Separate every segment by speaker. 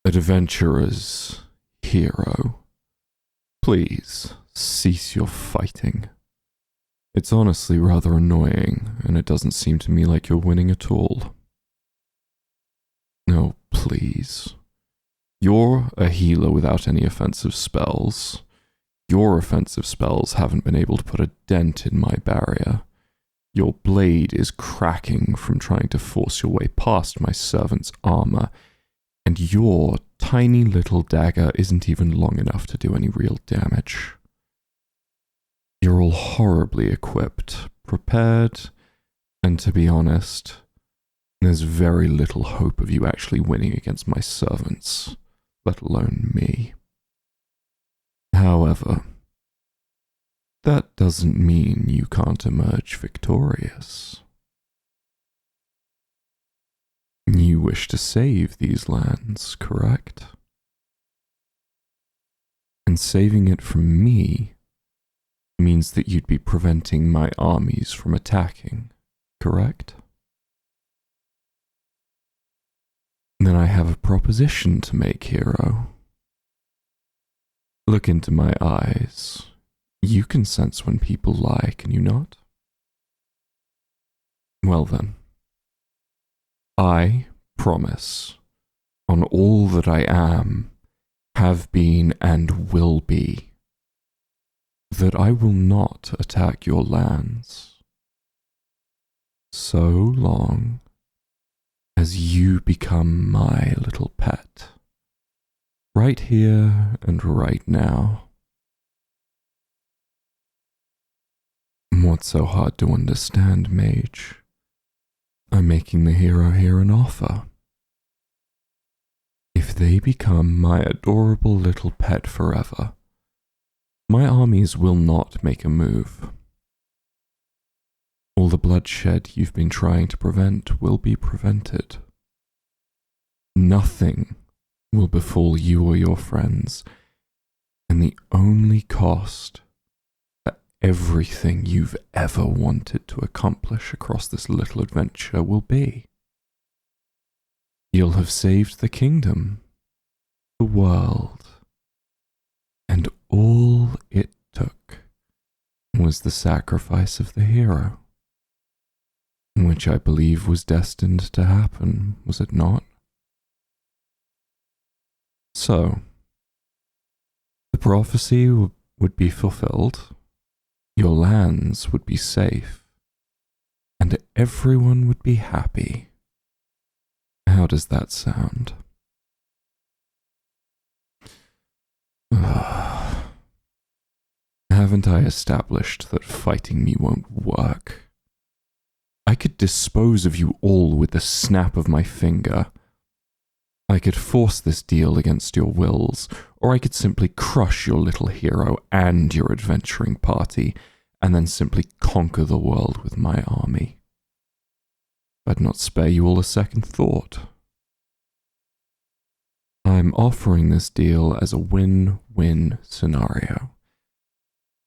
Speaker 1: Adventurers, hero, please cease your fighting. It's honestly rather annoying, and it doesn't seem to me like you're winning at all. No, please. You're a healer without any offensive spells. Your offensive spells haven't been able to put a dent in my barrier. Your blade is cracking from trying to force your way past my servant's armor, and your tiny little dagger isn't even long enough to do any real damage. You're all horribly equipped, prepared, and to be honest, there's very little hope of you actually winning against my servants, let alone me. However, that doesn't mean you can't emerge victorious. You wish to save these lands, correct? And saving it from me means that you'd be preventing my armies from attacking, correct? Then I have a proposition to make, hero. Look into my eyes. You can sense when people lie, can you not? Well then, I promise, on all that I am, have been, and will be, that I will not attack your lands so long as you become my little pet, right here and right now. What's so hard to understand, mage? I'm making the hero here an offer. If they become my adorable little pet forever, my armies will not make a move. All the bloodshed you've been trying to prevent will be prevented. Nothing will befall you or your friends, and the only cost for everything you've ever wanted to accomplish across this little adventure will be you'll have saved the kingdom, the world, and all it took was the sacrifice of the hero, which I believe was destined to happen, was it not? So, the prophecy would be fulfilled, your lands would be safe, and everyone would be happy. How does that sound? Haven't I established that fighting me won't work? I could dispose of you all with the snap of my finger. I could force this deal against your wills, or I could simply crush your little hero and your adventuring party, and then simply conquer the world with my army. I'd not spare you all a second thought. I'm offering this deal as a win-win scenario.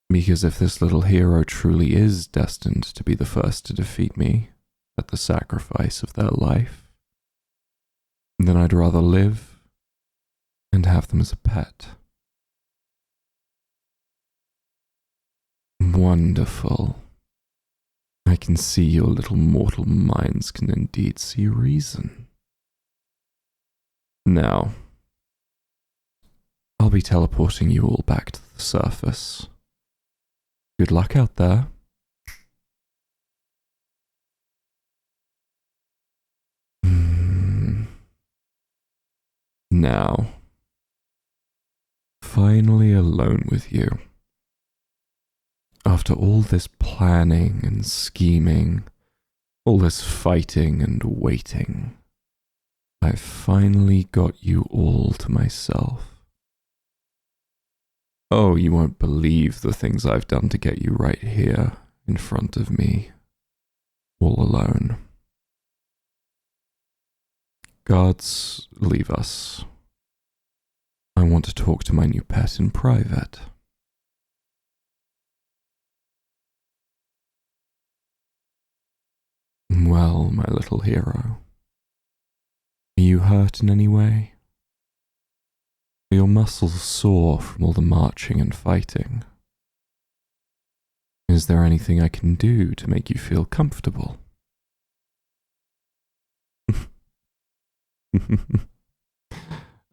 Speaker 1: Because if this little hero truly is destined to be the first to defeat me at the sacrifice of their life, then I'd rather live and have them as a pet. Wonderful. I can see your little mortal minds can indeed see reason. Now, I'll be teleporting you all back to the surface. Good luck out there. Now, finally alone with you. After all this planning and scheming, all this fighting and waiting, I've finally got you all to myself. Oh, you won't believe the things I've done to get you right here in front of me, all alone. Guards, leave us. I want to talk to my new pet in private. Well, my little hero, are you hurt in any way? Your muscles sore from all the marching and fighting. Is there anything I can do to make you feel comfortable?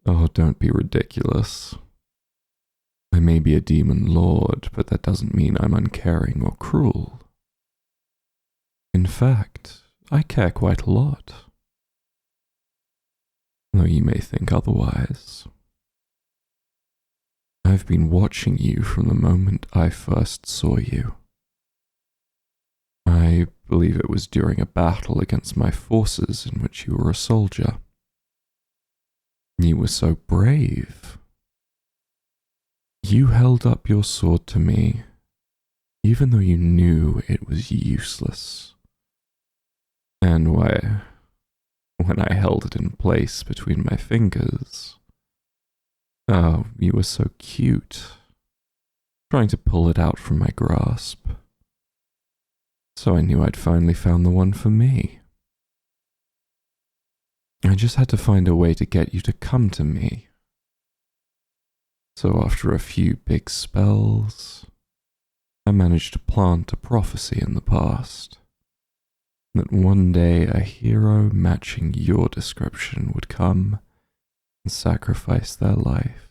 Speaker 1: Oh, don't be ridiculous. I may be a demon lord, but that doesn't mean I'm uncaring or cruel. In fact, I care quite a lot. Though you may think otherwise. I've been watching you from the moment I first saw you. I believe it was during a battle against my forces in which you were a soldier. You were so brave. You held up your sword to me, even though you knew it was useless. And when I held it in place between my fingers, oh, you were so cute, trying to pull it out from my grasp. So I knew I'd finally found the one for me. I just had to find a way to get you to come to me. So after a few big spells, I managed to plant a prophecy in the past that one day a hero matching your description would come and sacrifice their life,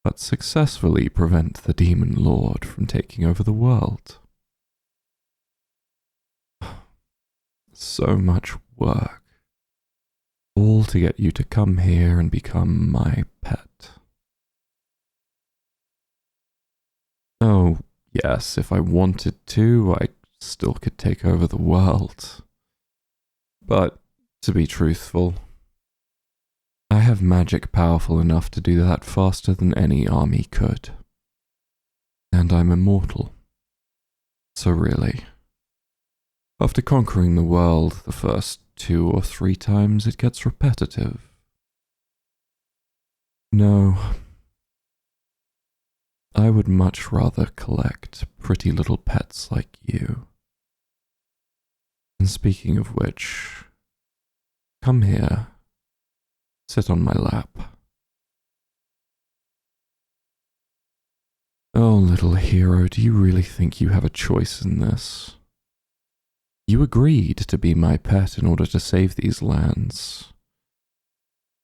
Speaker 1: but successfully prevent the demon lord from taking over the world. So much work, all to get you to come here and become my pet. Oh, yes, if I wanted to, I still could take over the world. But, to be truthful, I have magic powerful enough to do that faster than any army could. And I'm immortal. So really, after conquering the world the first 2 or 3 times, it gets repetitive. No, I would much rather collect pretty little pets like you. And speaking of which, come here, sit on my lap. Oh, little hero, do you really think you have a choice in this? You agreed to be my pet in order to save these lands.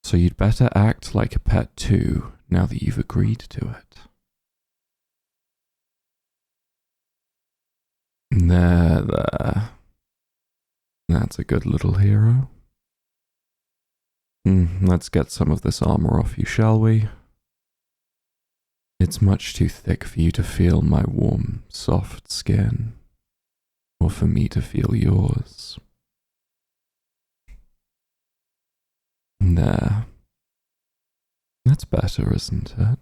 Speaker 1: So you'd better act like a pet too, now that you've agreed to it. There. That's a good little hero. Let's get some of this armor off you, shall we? It's much too thick for you to feel my warm, soft skin, or for me to feel yours. There. That's better, isn't it?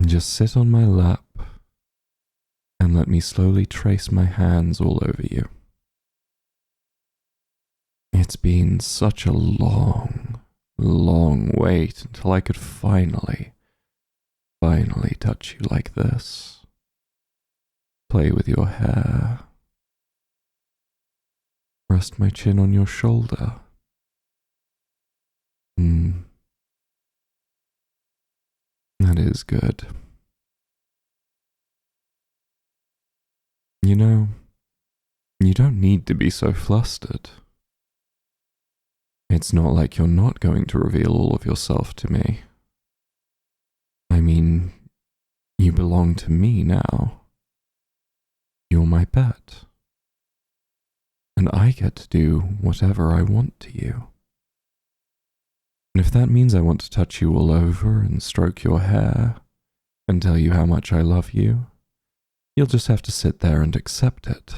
Speaker 1: Just sit on my lap and let me slowly trace my hands all over you. It's been such a long wait until I could finally touch you like this. Play with your hair. Rest my chin on your shoulder. That is good. You know, you don't need to be so flustered. It's not like you're not going to reveal all of yourself to me. I mean, you belong to me now. You're my pet. And I get to do whatever I want to you. And if that means I want to touch you all over and stroke your hair and tell you how much I love you, you'll just have to sit there and accept it.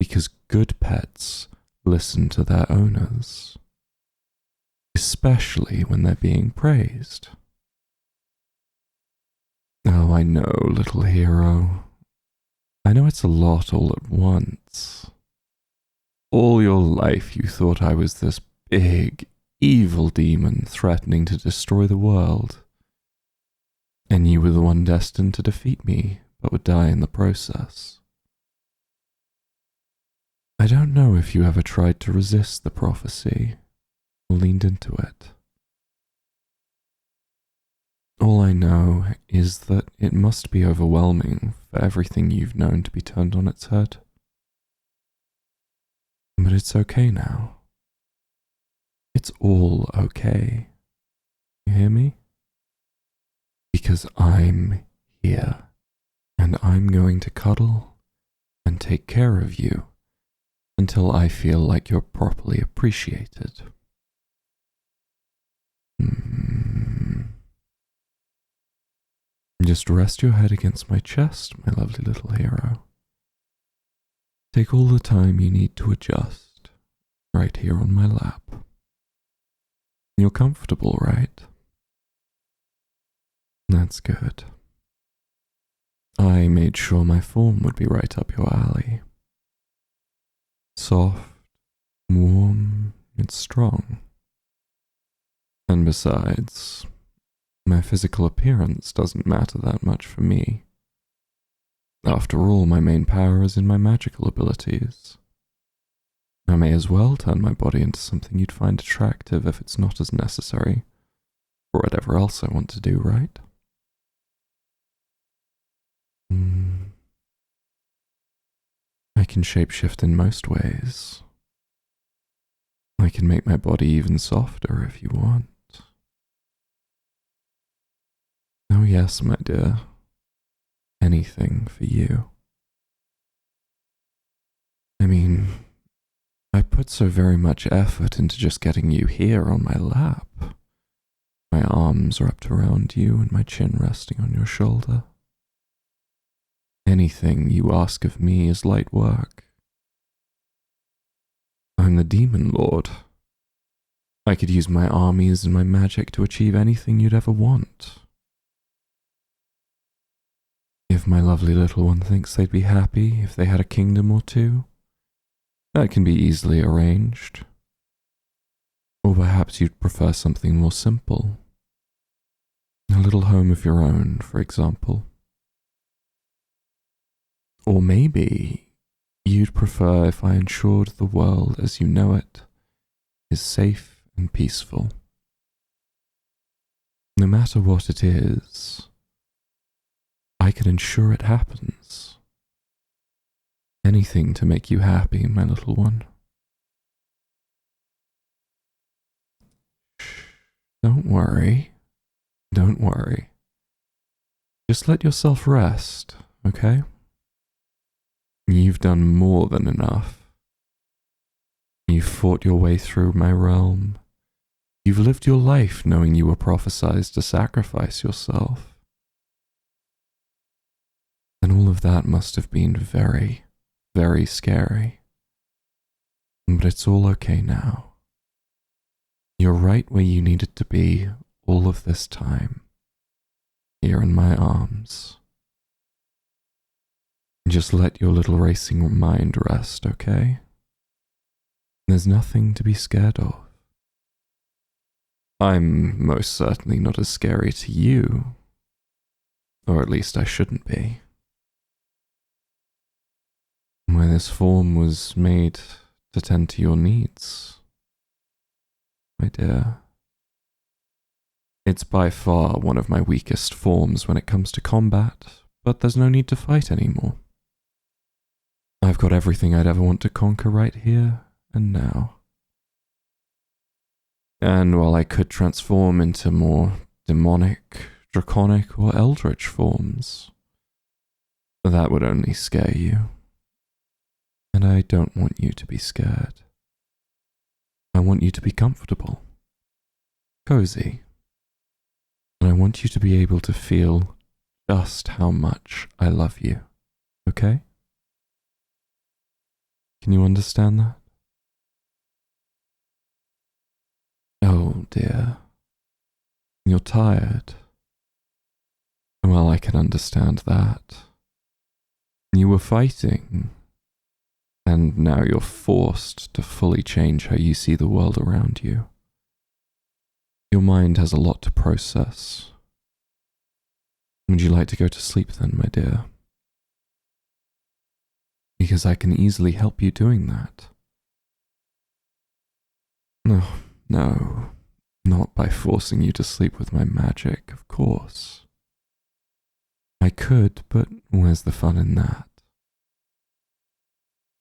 Speaker 1: Because good pets listen to their owners, especially when they're being praised. Oh, I know, little hero. I know it's a lot all at once. All your life you thought I was this big, evil demon threatening to destroy the world. And you were the one destined to defeat me, but would die in the process. I don't know if you ever tried to resist the prophecy, or leaned into it. All I know is that it must be overwhelming for everything you've known to be turned on its head. But it's okay now. It's all okay. You hear me? Because I'm here, and I'm going to cuddle and take care of you until I feel like you're properly appreciated. Just rest your head against my chest, my lovely little hero. Take all the time you need to adjust, right here on my lap. You're comfortable, right? That's good. I made sure my form would be right up your alley. Soft, warm, and strong. And besides, my physical appearance doesn't matter that much for me. After all, my main power is in my magical abilities. I may as well turn my body into something you'd find attractive if it's not as necessary for whatever else I want to do, right? I can shapeshift in most ways. I can make my body even softer if you want. Oh yes, my dear. Anything for you. I mean, I put so very much effort into just getting you here on my lap. My arms wrapped around you and my chin resting on your shoulder. Anything you ask of me is light work. I'm the Demon Lord. I could use my armies and my magic to achieve anything you'd ever want. If my lovely little one thinks they'd be happy if they had a kingdom or two, that can be easily arranged. Or perhaps you'd prefer something more simple. A little home of your own, for example. Or maybe you'd prefer if I ensured the world as you know it is safe and peaceful. No matter what it is, I can ensure it happens. Anything to make you happy, my little one. Shh, don't worry. Don't worry. Just let yourself rest, okay? You've done more than enough. You've fought your way through my realm. You've lived your life knowing you were prophesized to sacrifice yourself. And all of that must have been very, very scary. But it's all okay now. You're right where you needed to be all of this time. Here in my arms. Just let your little racing mind rest, okay? There's nothing to be scared of. I'm most certainly not as scary to you. Or at least I shouldn't be. Why, this form was made to tend to your needs, my dear. It's by far one of my weakest forms when it comes to combat, but there's no need to fight anymore. I've got everything I'd ever want to conquer right here and now. And while I could transform into more demonic, draconic, or eldritch forms, that would only scare you. And I don't want you to be scared. I want you to be comfortable, cozy, and I want you to be able to feel just how much I love you, okay? Can you understand that? Oh dear, you're tired. Well, I can understand that. You were fighting, and now you're forced to fully change how you see the world around you. Your mind has a lot to process. Would you like to go to sleep then, my dear? Because I can easily help you doing that. No, No, not by forcing you to sleep with my magic, of course. I could, but where's the fun in that?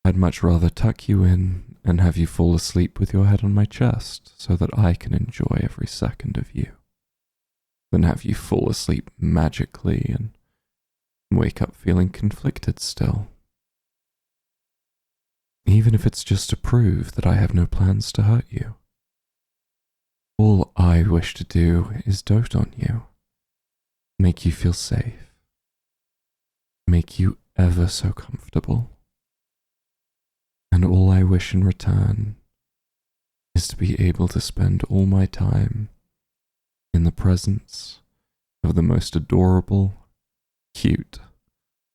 Speaker 1: I'd much rather tuck you in and have you fall asleep with your head on my chest so that I can enjoy every second of you, than have you fall asleep magically and wake up feeling conflicted still. Even if it's just to prove that I have no plans to hurt you. All I wish to do is dote on you, make you feel safe, make you ever so comfortable. And all I wish in return is to be able to spend all my time in the presence of the most adorable, cute,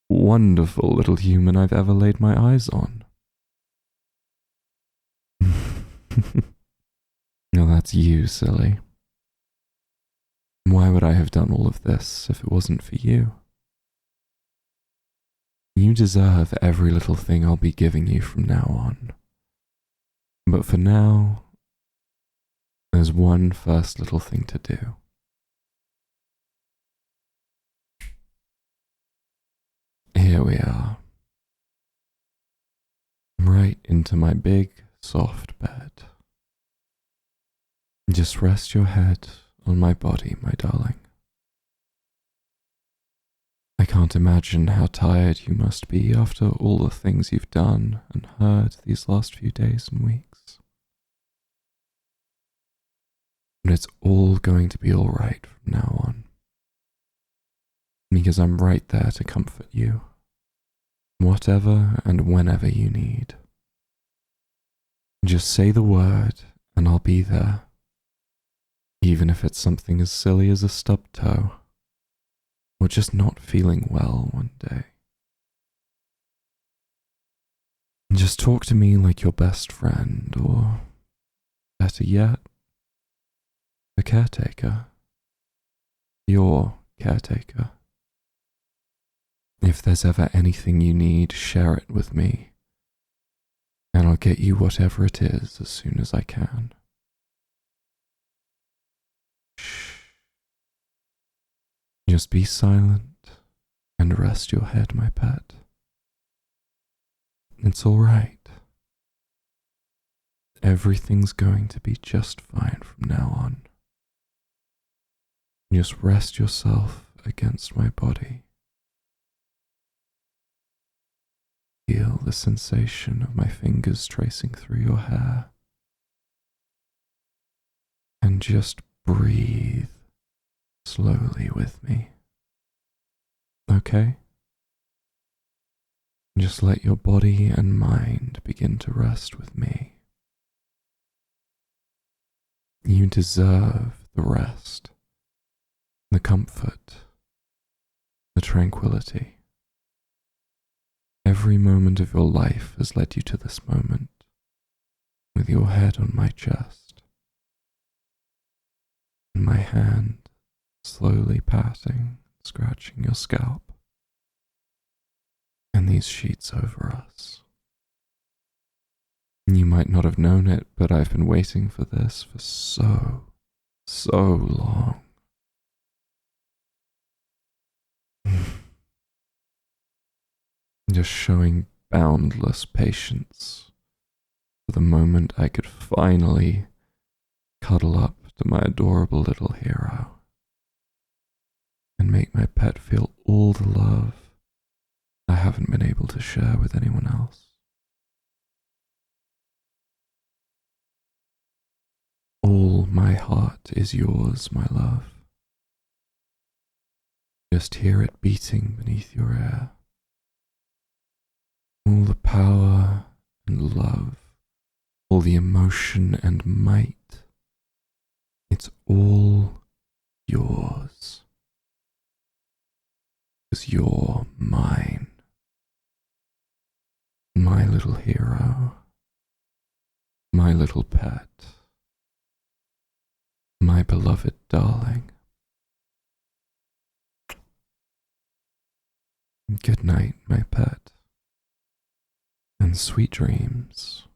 Speaker 1: wonderful little human I've ever laid my eyes on. No, that's you, silly. Why would I have done all of this if it wasn't for you? You deserve every little thing I'll be giving you from now on. But for now, there's one first little thing to do. Here we are. Right into my big, soft bed. Just rest your head on my body, my darling. I can't imagine how tired you must be after all the things you've done and heard these last few days and weeks. But it's all going to be alright from now on. Because I'm right there to comfort you, whatever and whenever you need. Just say the word and I'll be there, even if it's something as silly as a stubbed toe, or just not feeling well one day. Just talk to me like your best friend, or better yet, a caretaker. Your caretaker. If there's ever anything you need, share it with me, and I'll get you whatever it is as soon as I can. Shh. Just be silent and rest your head, my pet. It's all right. Everything's going to be just fine from now on. Just rest yourself against my body. Feel the sensation of my fingers tracing through your hair. And just breathe slowly with me. Okay? Just let your body and mind begin to rest with me. You deserve the rest, the comfort, the tranquility. Every moment of your life has led you to this moment, with your head on my chest, and my hand slowly patting, scratching your scalp, and these sheets over us. You might not have known it, but I've been waiting for this for so long. Just showing boundless patience for the moment I could finally cuddle up to my adorable little hero and make my pet feel all the love I haven't been able to share with anyone else. All my heart is yours, my love. Just hear it beating beneath your ear. All the power and love, all the emotion and might, it's all yours. 'Cause you're mine. My little hero. My little pet. My beloved darling. Good night, my pet, and sweet dreams.